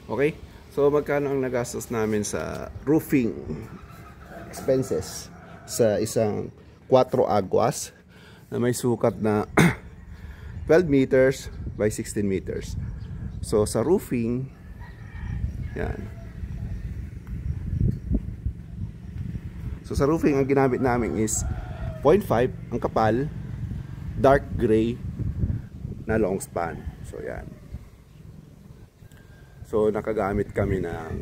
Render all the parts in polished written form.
Okay? So magkano ang nagastos namin sa roofing expenses sa isang 4 aguas na may sukat na 12 meters by 16 meters. So sa roofing, yan. So sa roofing ang ginamit namin is 0.5 ang kapal, dark gray na long span. So yan. So nakagamit kami ng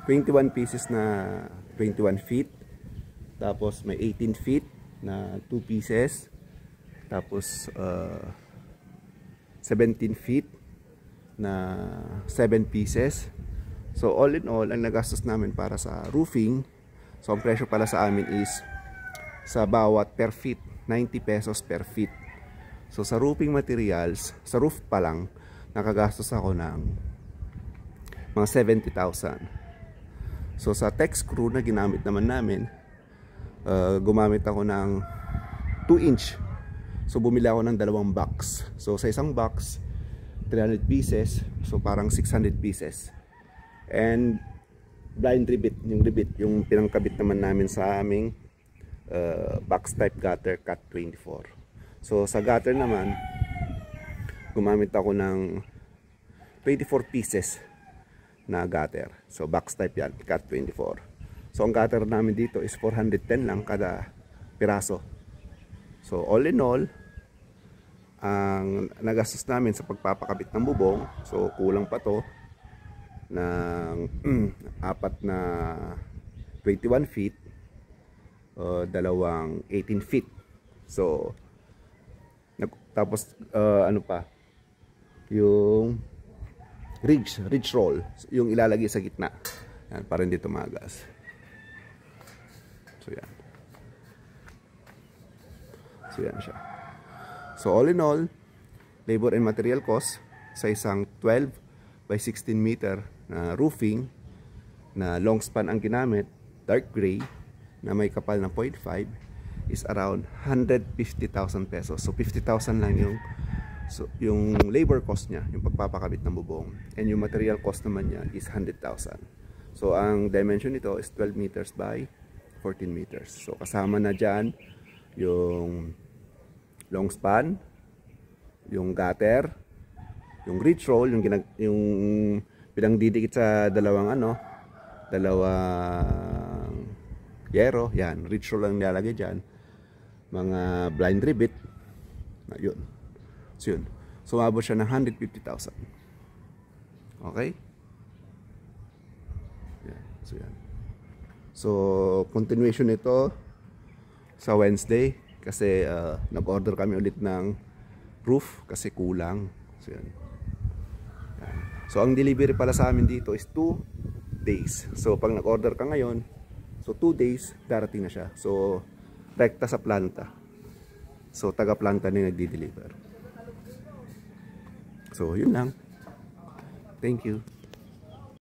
21 pieces na 21 feet. Tapos may 18 feet na 2 pieces. Tapos 17 feet na 7 pieces. So all in all, ang nagastos namin para sa roofing, so ang presyo pala sa amin is sa bawat per feet, 90 pesos per feet. So sa roofing materials, sa roof pa lang, nakagastos ako ng mga 70,000. So sa tech screw na ginamit naman namin, gumamit ako ng 2 inch. So bumili ako ng 2 box. So sa isang box, 300 pieces. So parang 600 pieces. And blind rivet, yung pinangkabit naman namin sa aming box type gutter cut 24. So sa gutter naman, gumamit ako ng 24 pieces na gutter. So box type yan, cut 24. So ang gutter namin dito is 410 lang kada piraso. So all in all, ang nagastos namin sa pagpapakabit ng bubong, so kulang pa to ng apat na 21 feet, dalawang 18 feet. So tapos ano pa, yung ridge roll, yung ilalagay sa gitna yan, para hindi tumagas. So yan siya. So all in all, labor and material cost sa isang 12 by 16 meter na roofing na long span ang ginamit, dark gray na may kapal na 0.5, is around 150,000 pesos. So 50,000 lang yung labor cost niya, yung pagpapakabit ng bubong, and yung material cost naman niya is 100,000. So ang dimension nito is 12 meters by 14 meters. So kasama na dyan yung long span, yung gutter, yung ridge roll, yung pinangdidikit sa dalawang yero, yan, ridge roll lang nilalagay dyan, mga blind rivet, yun. So yun, sumabot siya ng 150,000. Okay? Yan. So yan. So continuation nito sa Wednesday, kasi nag-order kami ulit ng roof kasi kulang. So yan. Yan. So ang delivery pala sa amin dito is 2 days. So pag nag-order ka ngayon, so 2 days darating na siya. So rekta sa planta. So taga planta na nagdi-deliver. So yun lang. Thank you.